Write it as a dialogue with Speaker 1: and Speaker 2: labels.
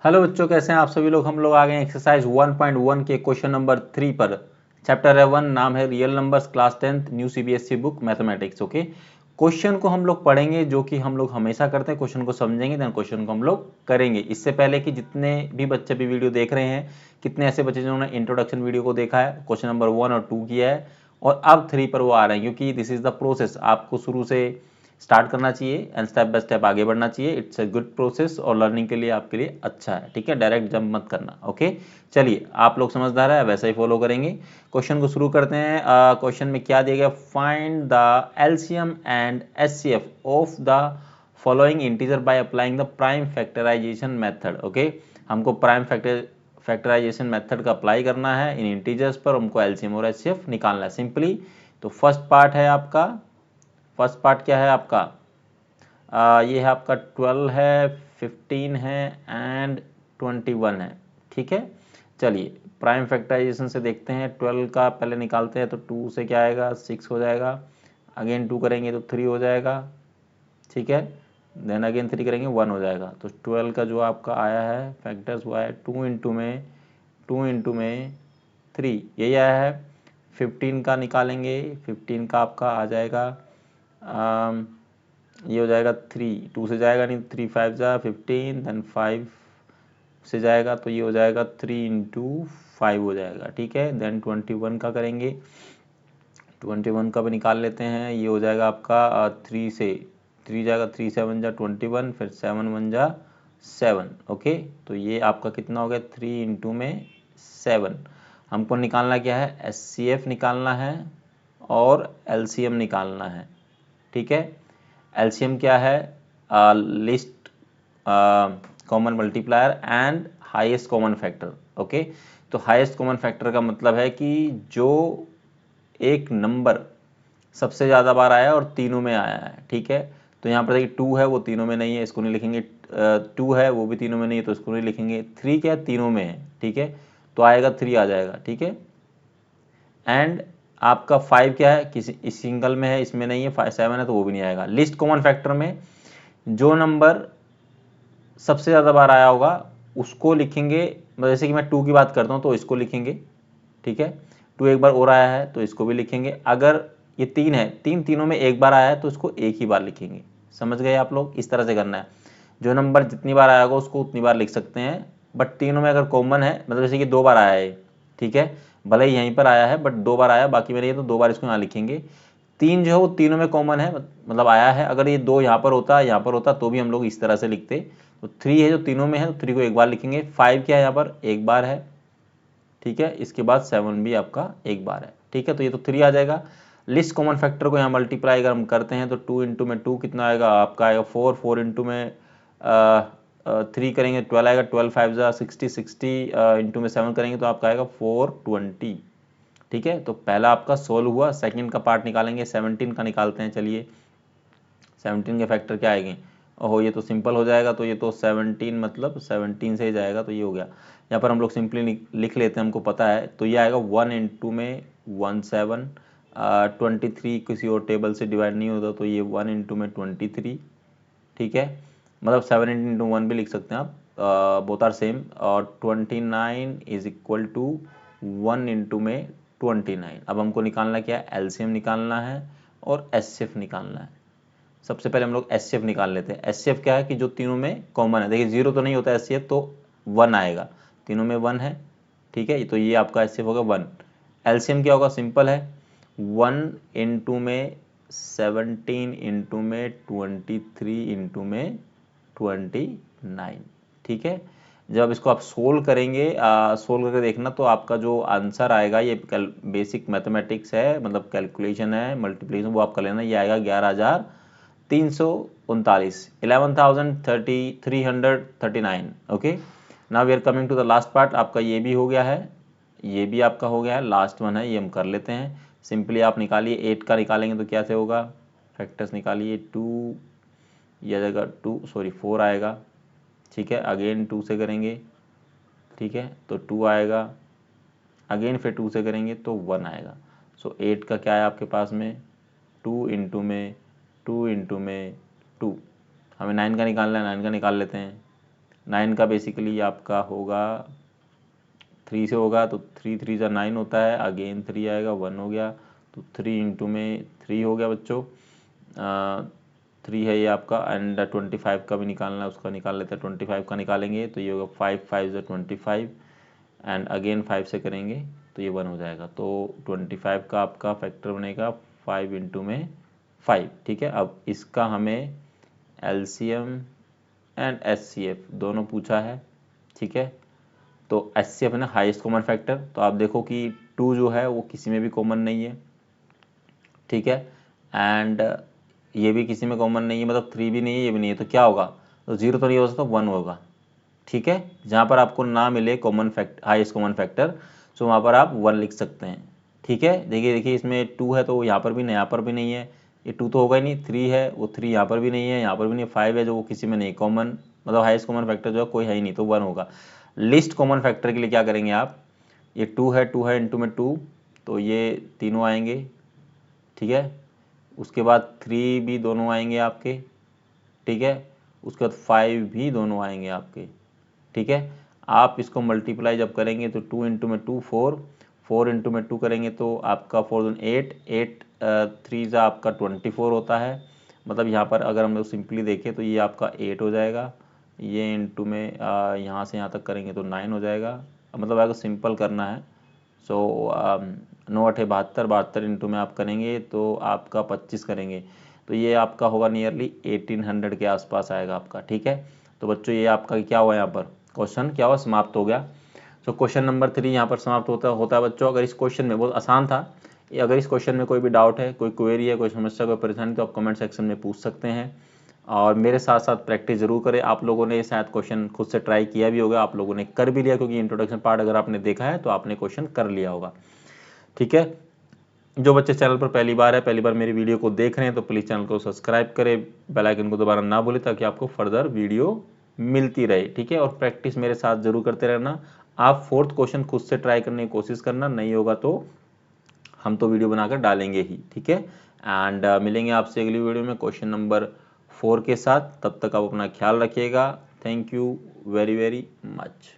Speaker 1: Hello बच्चों, कैसे हैं आप सभी लोग। हम लोग आ गए एक्सरसाइज 1.1 के क्वेश्चन नंबर 3 पर। चैप्टर है 1, नाम है real numbers, class 10th new CBSE book mathematics. Okay, question को हम लोग पढ़ेंगे जो कि हम लोग हमेशा करते हैं। क्वेश्चन को समझेंगे, देन क्वेश्चन को हम लोग करेंगे। इससे पहले कि जितने भी बच्चे भी वीडियो देख रहे हैं, कितने ऐसे बच्चे जिन्होंने इंट्रोडक्शन वीडियो को देखा है, क्वेश्चन नंबर 1 और 2 किया है और अब 3 पर वो आ रहे हैं, क्योंकि दिस इज द प्रोसेस। आपको शुरू से स्टार्ट करना चाहिए एंड स्टेप बाय स्टेप आगे बढ़ना चाहिए। इट्स ए गुड प्रोसेस और लर्निंग के लिए आपके लिए अच्छा है। ठीक है, डायरेक्ट जंप मत करना। ओके, चलिए आप लोग समझदार है, वैसा ही फॉलो करेंगे। क्वेश्चन को शुरू करते हैं। क्वेश्चन में क्या दिया गया, find the LCM and HCF of the following integer by applying the prime factorization method. Okay, हमको प्राइम फैक्टराइजेशन मेथड का अप्लाई करना है इन इंटीजर्स पर। हमको एलसीएम और एचसीएफ निकालना है सिंपली। तो फर्स्ट पार्ट है आपका, फर्स्ट पार्ट क्या है आपका, ये है आपका 12 है, 15 है एंड 21 है। ठीक है, चलिए प्राइम फैक्टराइजेशन से देखते हैं। 12 का पहले निकालते हैं तो 2 से क्या आएगा, 6 हो जाएगा। अगेन 2 करेंगे तो 3 हो जाएगा। ठीक है, देन अगेन 3 करेंगे 1 हो जाएगा। तो 12 का जो आपका आया है फैक्टर्स वो आया 2 इंटू में 3, यही आया है। 15 का निकालेंगे, 15 का आपका आ जाएगा, ये हो जाएगा 3, 2 से जाएगा नहीं, 3 5 जा 15, देन 5 से जाएगा तो ये हो जाएगा 3 इंटू 5 हो जाएगा। ठीक है, देन 21 का करेंगे, 21 का भी निकाल लेते हैं। ये हो जाएगा आपका 3 से 3 जाएगा, 3 7 जा 21, फिर 7 1 जा 7। ओके, तो ये आपका कितना हो गया, 3 इंटू में 7। हमको निकालना क्या है, एचसीएफ निकालना है और एलसीएम निकालना है। ठीक है, एलसीएम क्या है, list common multiplier and highest common factor. Okay, तो हाईएस्ट कॉमन फैक्टर का मतलब है कि जो एक नंबर सबसे ज़्यादा बार आया और तीनों में आया है। ठीक है, तो यहाँ पर देखिए 2 है, वो तीनों में नहीं है, इसको नहीं लिखेंगे। 2 है, वो भी तीनों में नहीं है, तो इसको नहीं लिखेंगे। 3 क्या है, तीनों में है। ठीक है, तो आएगा 3 आ जाएगा। ठीक है, एंड आपका 5 क्या है, किसी इस सिंगल में है, इसमें नहीं है। 7 है तो वो भी नहीं आएगा। लिस्ट कॉमन फैक्टर में जो नंबर सबसे ज़्यादा बार आया होगा उसको लिखेंगे। जैसे कि मैं 2 की बात करता हूँ तो इसको लिखेंगे। ठीक है, 2 एक बार और आया है तो इसको भी लिखेंगे। अगर ये 3 है, तीनों में एक बार आया है तो इसको एक ही बार लिखेंगे। समझ गए आप लोग, इस तरह से करना है। जो नंबर जितनी बार आया होगा उसको उतनी बार लिख सकते हैं, बट तीनों में अगर कॉमन है, मतलब जैसे कि 2 बार आया है, ठीक है, भले ही यहीं पर आया है बट 2 बार आया, बाकी में नहीं है, तो 2 बार इसको यहाँ लिखेंगे। 3 जो है वो तीनों में कॉमन है, मतलब आया है। अगर ये 2 यहाँ पर होता, यहाँ पर होता, तो भी हम लोग इस तरह से लिखते। तो 3 है जो तीनों में है, तो 3 को एक बार लिखेंगे। 5 क्या है, यहाँ पर एक बार है। ठीक है, इसके बाद 7 भी आपका एक बार है। ठीक है, तो ये तो 3 आ जाएगा। लिस्ट कॉमन फैक्टर को यहाँ मल्टीप्लाई अगर हम करते हैं तो 2 इंटू में 2 कितना आएगा आपका, आएगा 4, 4 इंटू में 3 करेंगे 12 आएगा, 12 5 जा 60, 60 इंटू में 7 करेंगे तो आपका आएगा 420। ठीक है, तो पहला आपका सोल्व हुआ। सेकंड का पार्ट निकालेंगे, 17 का निकालते हैं। चलिए 17 के फैक्टर क्या आएंगे, ओहो ये तो सिंपल हो जाएगा। तो ये तो 17 मतलब 17 से ही जाएगा, तो ये हो गया। यहाँ पर हम लोग सिंपली लिख लेते हैं, हमको पता है। तो ये आएगा 1 इंटू में 17, 23 किसी और टेबल से डिवाइड नहीं होता, तो ये 1 इंटू में 23। ठीक है, मतलब 7 इंटू 1 भी लिख सकते हैं आप, बोथ आर सेम। और 29 इज इक्वल टू 1 इंटू में 29। अब हमको निकालना क्या है, एलसीएम निकालना है और एचसीएफ निकालना है। सबसे पहले हम लोग एचसीएफ निकाल लेते हैं। एचसीएफ क्या है कि जो तीनों में कॉमन है। देखिए 0 तो नहीं होता एचसीएफ, तो 1 आएगा, तीनों में 1 है। ठीक है, तो ये आपका एचसीएफ होगा 1। एलसीएम क्या होगा, सिंपल है, 1 इंटू में 17 इंटू में 23 इंटू में 29। ठीक है, जब इसको आप सोल्व करेंगे, सोल्व करके देखना, तो आपका जो आंसर आएगा, ये बेसिक मैथमेटिक्स है, मतलब कैलकुलेशन है, मल्टीप्लिकेशन वो आप कर लेना। ये आएगा 11,339, 11,339। Okay, now we are coming to the last part. आपका ये भी हो गया है, ये भी आपका हो गया है, लास्ट वन है, ये हम कर लेते हैं। सिंपली आप निकालिए, 8 का निकालेंगे तो क्या से होगा, फैक्टर्स निकालिए। 2 यह जगह 2 सॉरी 4 आएगा। ठीक है, अगेन 2 से करेंगे, ठीक है, तो 2 आएगा। अगेन फिर 2 से करेंगे तो 1 आएगा। सो 8 का क्या है आपके पास में, 2 इंटू में 2 इंटू में 2। हमें 9 का निकालना है, 9 का निकाल लेते हैं। 9 का बेसिकली आपका होगा 3 से होगा, तो 3 3 जा 9 होता है, अगेन 3 आएगा, 1 हो गया, तो 3 इंटू में 3 हो गया बच्चों। 3 है ये आपका, एंड 25 का भी निकालना है, उसका निकाल लेते हैं। 25 का निकालेंगे तो ये होगा 5 5 जा 25, एंड अगेन 5 से करेंगे तो ये 1 हो जाएगा। तो 25 का आपका फैक्टर बनेगा 5 इंटू में 5, ठीक है। अब इसका हमें एलसीएम एंड एचसीएफ दोनों पूछा है, ठीक है। तो एचसीएफ है ना हाईएस्ट कॉमन फैक्टर, तो आप देखो कि 2 जो है वो किसी में भी कॉमन नहीं है, ठीक है, एंड ये भी किसी में कॉमन नहीं है, मतलब 3 भी नहीं है, ये भी नहीं है, तो क्या होगा, तो 0 तो नहीं हो सकता, 1 होगा, ठीक है। जहाँ पर आपको ना मिले common factor, highest common factor, तो वहाँ पर आप 1 लिख सकते हैं, ठीक है। देखिए इसमें 2 है तो यहाँ पर भी नहीं, यहाँ पर भी नहीं है, ये 2 तो होगा ही नहीं। 3 है, वो 3 यहाँ पर भी नहीं है, यहाँ पर भी नहीं। 5 है जो वो किसी में नहीं कॉमन, मतलब हाईएस्ट कॉमन फैक्टर जो है कोई है ही नहीं, तो 1 होगा। लिस्ट कॉमन फैक्टर के लिए क्या करेंगे आप, ये 2 है इंटू में 2, तो ये तीनों आएंगे, ठीक है। उसके बाद 3 भी दोनों आएंगे आपके, ठीक है। उसके बाद 5 भी दोनों आएंगे आपके, ठीक है। आप इसको मल्टीप्लाई जब करेंगे तो 2 इंटू में 2 4, 4 इंटू में 2 करेंगे तो आपका 4 दूनी 8, 8 3 जा आपका 24 होता है। मतलब यहाँ पर अगर हम लोग सिंपली देखें तो ये आपका 8 हो जाएगा, ये इंटू में यहाँ से यहाँ तक करेंगे तो 9 हो जाएगा। मतलब अगर सिंपल करना है सो 9 8 72, 72 इंटू में आप करेंगे तो आपका 25 करेंगे तो ये आपका होगा नियरली 1800 के आसपास आएगा आपका, ठीक है। तो बच्चों ये आपका क्या हुआ, यहाँ पर क्वेश्चन क्या हुआ, समाप्त हो गया। तो क्वेश्चन नंबर 3 यहाँ पर समाप्त होता है बच्चों। अगर इस क्वेश्चन में, बहुत आसान था, अगर इस क्वेश्चन में कोई भी डाउट है, कोई क्वेरी है, कोई समस्या, कोई परेशानी, तो आप कमेंट सेक्शन में पूछ सकते हैं। और मेरे साथ साथ प्रैक्टिस जरूर करें। आप लोगों ने शायद क्वेश्चन खुद से ट्राई किया भी होगा, आप लोगों ने कर भी लिया, क्योंकि इंट्रोडक्शन पार्ट अगर आपने देखा है तो आपने क्वेश्चन कर लिया होगा, ठीक है। जो बच्चे चैनल पर पहली बार मेरी वीडियो को देख रहे हैं तो प्लीज़ चैनल को सब्सक्राइब करें, बेल आइकन को दोबारा ना भूलें, ताकि आपको फर्दर वीडियो मिलती रहे, ठीक है। और प्रैक्टिस मेरे साथ जरूर करते रहना। आप 4th क्वेश्चन खुद से ट्राई करने की कोशिश करना, नहीं होगा तो हम तो वीडियो बनाकर डालेंगे ही, ठीक है। एंड मिलेंगे आपसे अगली वीडियो में क्वेश्चन नंबर 4 के साथ। तब तक आप अपना ख्याल रखिएगा। Thank you very very much.